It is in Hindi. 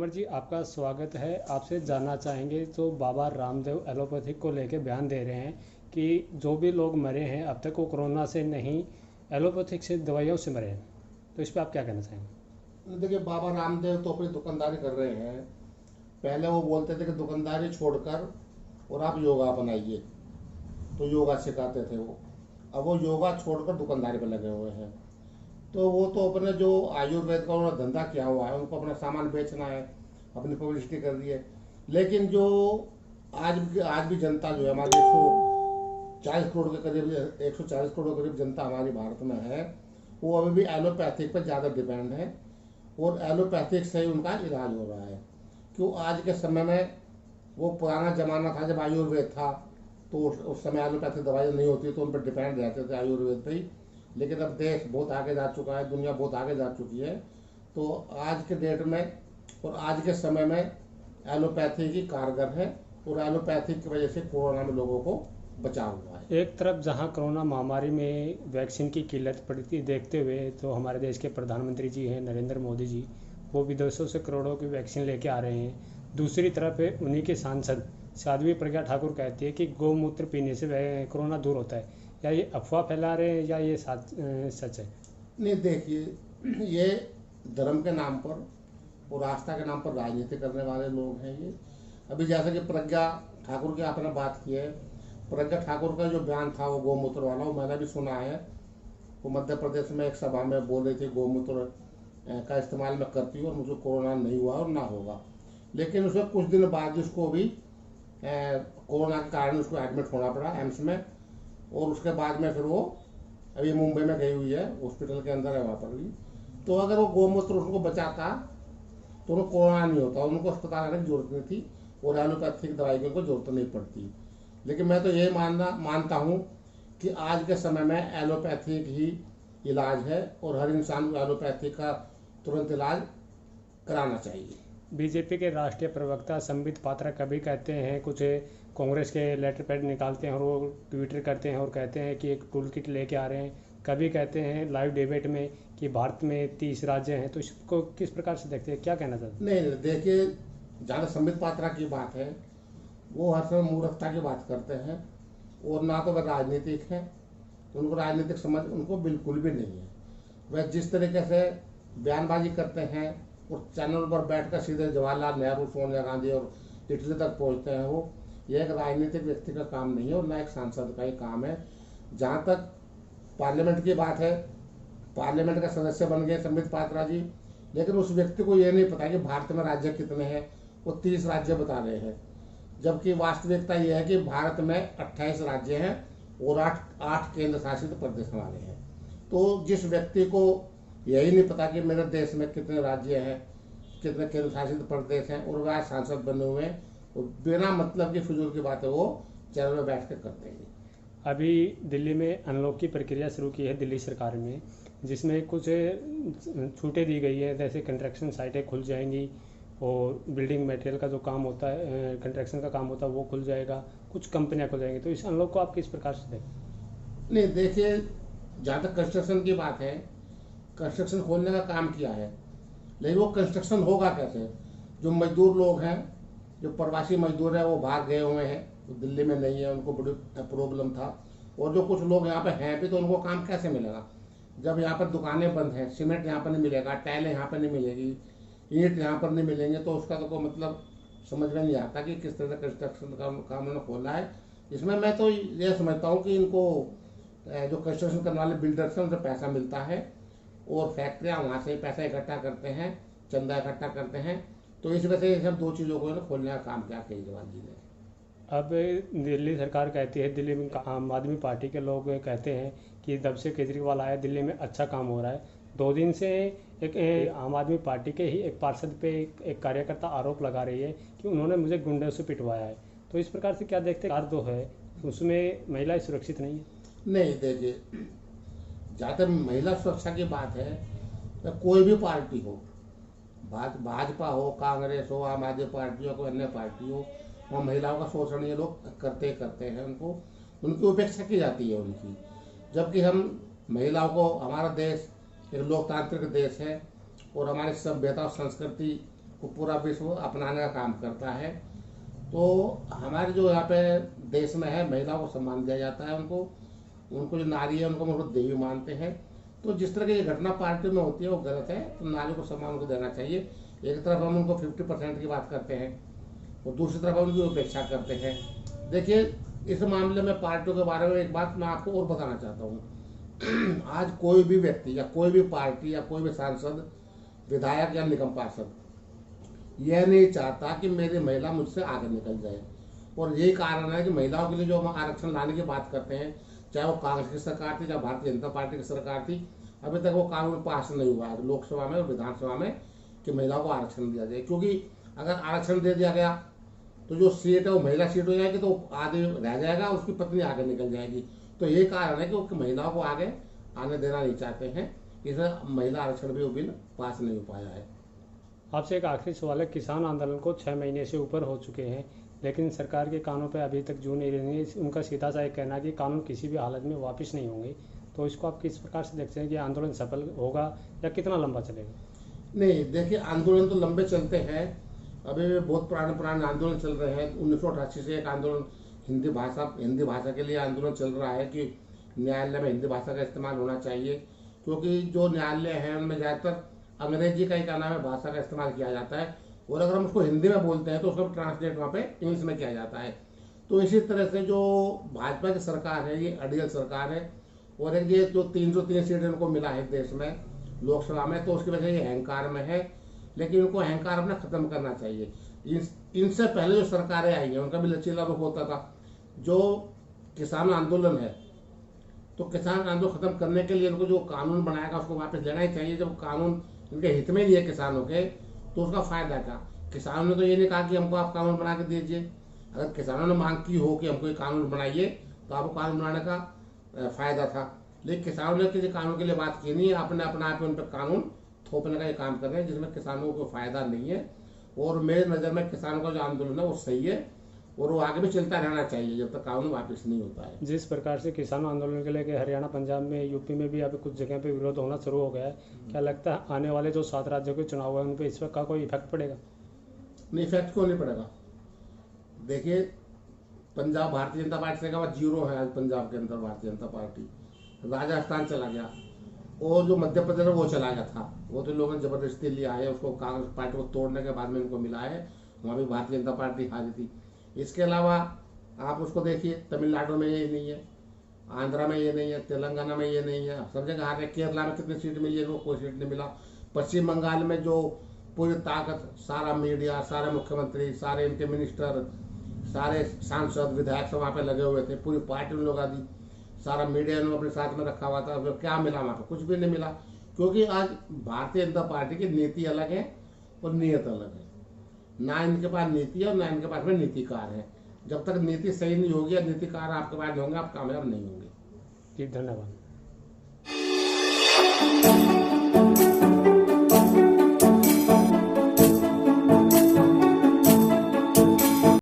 अमर जी, आपका स्वागत है। आपसे जानना चाहेंगे तो बाबा रामदेव एलोपैथिक को लेकर बयान दे रहे हैं कि जो भी लोग मरे हैं अब तक वो कोरोना से नहीं, एलोपैथिक से दवाइयों से मरे हैं। तो इस पर आप क्या कहना चाहेंगे? देखिए, बाबा रामदेव तो अपनी दुकानदारी कर रहे हैं। पहले वो बोलते थे कि दुकानदारी छोड़कर और आप योगा अपनाइए, तो योगा सिखाते थे वो। अब वो योगा छोड़कर दुकानदारी पर लगे हुए हैं। तो वो तो अपने जो आयुर्वेद का उन्होंने धंधा किया हुआ है, उनको अपना सामान बेचना है, अपनी पब्लिसिटी कर रही है। लेकिन जो आज भी जनता जो है हमारी 140 करोड़ के करीब, 140 करोड़ के करीब जनता हमारी भारत में है, वो अभी भी एलोपैथिक पर ज़्यादा डिपेंड है और एलोपैथिक से ही उनका इलाज हो रहा है। क्यों, आज के समय में वो पुराना ज़माना था जब आयुर्वेद था, तो उस समय एलोपैथिक दवाई नहीं होती तो उन पर डिपेंड रहते थे आयुर्वेद पे ही। लेकिन अब देश बहुत आगे जा चुका है, दुनिया बहुत आगे जा चुकी है। तो आज के डेट में और आज के समय में एलोपैथी ही कारगर है और एलोपैथी की वजह से कोरोना में लोगों को बचाव हुआ है। एक तरफ जहां कोरोना महामारी में वैक्सीन की किल्लत पड़ी थी देखते हुए, तो हमारे देश के प्रधानमंत्री जी हैं नरेंद्र मोदी जी, वो विदेशों से करोड़ों की वैक्सीन लेके आ रहे हैं। दूसरी तरफ उन्हीं के सांसद साध्वी प्रज्ञा ठाकुर कहती है कि गौमूत्र पीने से कोरोना दूर होता है। या ये अफवाह फैला रहे हैं या ये सच है? नहीं, देखिए, ये धर्म के नाम पर और आस्था के नाम पर राजनीति करने वाले लोग हैं ये। अभी जैसा कि प्रज्ञा ठाकुर की आपने बात की है, प्रज्ञा ठाकुर का जो बयान था वो गौमूत्र वाला, वो मैंने भी सुना है। वो मध्य प्रदेश में एक सभा में बोल रही थी गौमूत्र का इस्तेमाल मैं करती हूँ और मुझे कोरोना नहीं हुआ और ना होगा। लेकिन उसके कुछ दिन बाद उसको भी कोरोना के कारण उसको एडमिट होना पड़ा एम्स में। और उसके बाद में फिर वो अभी मुंबई में गई हुई है, हॉस्पिटल के अंदर है वहाँ पर भी। तो अगर वो गौमूत्र उसको बचाता तो उनको कोरोना नहीं होता, उनको अस्पताल आने की जरूरत नहीं थी और एलोपैथिक दवाई की उनको जरूरत नहीं पड़ती। लेकिन मैं तो ये मानता हूँ कि आज के समय में एलोपैथिक ही इलाज है और हर इंसान को एलोपैथिक का तुरंत इलाज कराना चाहिए। बीजेपी के राष्ट्रीय प्रवक्ता संबित पात्रा कभी कहते हैं, कुछ कांग्रेस के लेटर पैड निकालते हैं और वो ट्विटर करते हैं और कहते हैं कि एक टूल किट लेके आ रहे हैं। कभी कहते हैं लाइव डिबेट में कि भारत में 30 राज्य हैं। तो इसको किस प्रकार से देखते हैं, क्या कहना चाहते हैं? नहीं, देखिए, जहाँ संबित पात्रा की बात है, वो हर समय मूर्खता की बात करते हैं और ना तो वह राजनीतिक हैं, तो उनको राजनीतिक समझ उनको बिल्कुल भी नहीं है। वह जिस तरीके से बयानबाजी करते हैं और चैनल पर बैठकर सीधे जवाहरलाल नेहरू, सोनिया गांधी और इटली तक पहुंचते हैं, वो ये एक राजनीतिक व्यक्ति का काम नहीं है और ना एक सांसद का ही काम है। जहाँ तक पार्लियामेंट की बात है, पार्लियामेंट का सदस्य बन गए संबित पात्रा जी, लेकिन उस व्यक्ति को ये नहीं पता कि भारत में राज्य कितने हैं। वो 30 राज्य बता रहे हैं, जबकि वास्तविकता यह है कि भारत में 28 राज्य हैं और 8 केंद्र शासित प्रदेश हमारे हैं। तो जिस व्यक्ति को यही नहीं पता कि मेरे देश में कितने राज्य हैं, कितने केंद्र शासित प्रदेश हैं, और वह सांसद बने हुए हैं, और बिना मतलब की फिजूल की बातें वो चैनल में बैठ कर करते हैं। अभी दिल्ली में अनलॉक की प्रक्रिया शुरू की है दिल्ली सरकार में, जिसमें कुछ छूटें दी गई है, जैसे कंस्ट्रक्शन साइटें खुल जाएंगी और बिल्डिंग मटेरियल का जो काम होता है, कंस्ट्रक्शन का काम होता है, वो खुल जाएगा, कुछ कंपनियां खुल जाएंगी। तो इस अनलॉक को आप किस प्रकार से देखें? नहीं, देखिए, जहाँ तक कंस्ट्रक्शन की बात है, कंस्ट्रक्शन खोलने का काम किया है, लेकिन वो कंस्ट्रक्शन होगा कैसे? जो मजदूर लोग हैं, जो प्रवासी मजदूर हैं, वो बाहर गए हुए हैं, वो दिल्ली में नहीं है, उनको बड़ी प्रॉब्लम था। और जो कुछ लोग यहाँ पे हैं भी, तो उनको काम कैसे मिलेगा जब यहाँ पर दुकानें बंद हैं? सीमेंट यहाँ पर नहीं मिलेगा, टाइलें यहाँ पर नहीं मिलेगी, ईंट यहाँ पर नहीं मिलेंगे, तो उसका तो कोई मतलब समझ में नहीं आता कि किस तरह से कंस्ट्रक्शन का काम उन्होंने खोला है। इसमें मैं तो ये समझता हूँ कि इनको जो कंस्ट्रक्शन करने वाले बिल्डर्स हैं उनसे पैसा मिलता है और फैक्ट्रियाँ वहाँ से पैसा इकट्ठा करते हैं, चंदा इकट्ठा करते हैं। तो इस वजह से ये सब दो चीज़ों को खोलने का काम किया केजरीवाल जी ने। अब दिल्ली सरकार कहती है, दिल्ली में आम आदमी पार्टी के लोग कहते हैं कि जब से केजरीवाल आया दिल्ली में अच्छा काम हो रहा है। 2 दिन से एक आम आदमी पार्टी के ही एक पार्षद पे एक कार्यकर्ता आरोप लगा रही है कि उन्होंने मुझे गुंडे से पिटवाया है। तो इस प्रकार से क्या देखते हैं, कार दो है उसमें महिलाएं सुरक्षित नहीं है? नहीं, देखिए, जहाँ तक महिला सुरक्षा की बात है, तो कोई भी पार्टी हो, भाजपा हो, कांग्रेस हो, आम आदमी पार्टी हो, कोई अन्य पार्टी हो, वहाँ महिलाओं का शोषण ये लोग करते ही करते हैं। उनको उनकी उपेक्षा की जाती है उनकी। जबकि हम महिलाओं को, हमारा देश एक लोकतांत्रिक देश है और हमारी सभ्यता और संस्कृति को पूरा विश्व अपनाने का काम करता है। तो हमारे जो यहाँ पे देश में है, महिलाओं को सम्मान दिया जाता है, उनको उनको जो नारी है उनको हम लोग देवी मानते हैं। तो जिस तरह की ये घटना पार्टी में होती है वो गलत है। तो नारी को सम्मान उनको देना चाहिए। एक तरफ हम उनको 50% की बात करते हैं और दूसरी तरफ हम उनकी उपेक्षा करते हैं। देखिए, इस मामले में पार्टियों के बारे में एक बात मैं आपको और बताना चाहता हूँ। आज कोई भी व्यक्ति या कोई भी पार्टी या कोई भी सांसद, विधायक या निगम पार्षद यह नहीं चाहता कि मेरी महिला मुझसे आगे निकल जाए। और यही कारण है कि महिलाओं के लिए जो हम आरक्षण लाने की बात करते हैं, चाहे वो कांग्रेस की सरकार थी, चाहे भारतीय जनता पार्टी की सरकार थी, अभी तक वो कानून पास नहीं हुआ है लोकसभा में और विधानसभा में कि महिलाओं को आरक्षण दिया जाए। क्योंकि अगर आरक्षण दे दिया गया तो जो सीट है वो महिला सीट हो जाएगी, तो आगे रह जाएगा, उसकी पत्नी आगे निकल जाएगी। तो ये कारण है कि वो महिलाओं को आगे आने देना नहीं चाहते हैं, इसलिए महिला आरक्षण भी वो बिल पास नहीं हो पाया है। आपसे एक आखिरी सवाल है। किसान आंदोलन को 6 महीने से ऊपर हो चुके हैं, लेकिन सरकार के कानों पे अभी तक जू नहीं रही है। उनका सीधा सा एक कहना है कि कानून किसी भी हालत में वापस नहीं होंगे। तो इसको आप किस प्रकार से देखते हैं कि आंदोलन सफल होगा या कितना लंबा चलेगा? नहीं, देखिए, आंदोलन तो लंबे चलते हैं। अभी भी बहुत पुराने आंदोलन चल रहे हैं। 1988 से एक आंदोलन हिंदी भाषा के लिए आंदोलन चल रहा है कि न्यायालय में हिंदी भाषा का इस्तेमाल होना चाहिए। क्योंकि जो न्यायालय हैं उनमें ज़्यादातर अंग्रेजी का ही क्या नाम है भाषा का इस्तेमाल किया जाता है, और अगर हम उसको हिंदी में बोलते हैं तो उसका ट्रांसलेट वहाँ पे इंग्लिश में किया जाता है। तो इसी तरह से जो भाजपा की सरकार है ये अड़ियल सरकार है, और एक ये जो 303 सीट इनको मिला है देश में लोकसभा में, तो उसकी वजह से ये अहंकार में है। लेकिन उनको अहंकार अपना खत्म करना चाहिए। इनसे पहले जो सरकारें आई हैं उनका भी लचीला रुख होता था। जो किसान आंदोलन है, तो किसान आंदोलन खत्म करने के लिए इनको जो कानून बनाएगा उसको वापस लेना ही चाहिए। जब कानून इनके हित में ही है किसानों के, तो उसका फायदा क्या? किसानों ने तो ये नहीं कहा कि हमको आप कानून बना के दीजिए। अगर किसानों ने मांग की हो कि हमको ये कानून बनाइए तो आपको कानून बनाने का फायदा था। लेकिन किसानों ने किसी कानून के लिए बात की नहीं है, अपने अपना आप उन पर कानून थोपने का ये काम कर रहे हैं, जिसमें किसानों को फायदा नहीं है। और मेरे नज़र में किसानों का जो आंदोलन है वो सही है, और वो आगे भी चलता रहना चाहिए जब तक कानून वापस नहीं होता है। जिस प्रकार से किसान आंदोलन के लेकर हरियाणा, पंजाब में, यूपी में भी अभी कुछ जगह पे विरोध होना शुरू हो गया है, क्या लगता है आने वाले जो 7 राज्यों के चुनाव है उन पर इस का कोई इफेक्ट पड़ेगा? नहीं, इफेक्ट क्यों नहीं पड़ेगा? देखिए, पंजाब भारतीय जनता पार्टी से 0 है आज पंजाब के अंदर भारतीय जनता पार्टी। राजस्थान चला गया, और जो मध्य प्रदेश है वो चला गया था, वो तो लोगों ने जबरदस्ती लिया है उसको, कांग्रेस पार्टी को तोड़ने के बाद में इनको मिला है। वहाँ भी भारतीय जनता पार्टी हारी थी। इसके अलावा आप उसको देखिए, तमिलनाडु में ये नहीं है, आंध्रा में ये नहीं है, तेलंगाना में ये नहीं है, सब जगह हार है। केरला में कितनी सीट मिली है इनको? कोई सीट नहीं मिला। पश्चिम बंगाल में जो पूरी ताकत, सारा मीडिया, सारे मुख्यमंत्री, सारे इनके मिनिस्टर, सारे सांसद, विधायक सब वहाँ पे लगे हुए थे, पूरी पार्टी उन लोग दी, सारा मीडिया इन्होंने अपने साथ में रखा हुआ था। फिर क्या मिला वहाँ पे? कुछ भी नहीं मिला। क्योंकि आज भारतीय जनता पार्टी की नीति अलग है और नीयत अलग है। ना इनके पास नीति है और ना इनके पास में नीतिकार है। जब तक नीति सही नहीं होगी या नीतिकार आपके पास होंगे, आप कामयाब नहीं होंगे। जी, धन्यवाद।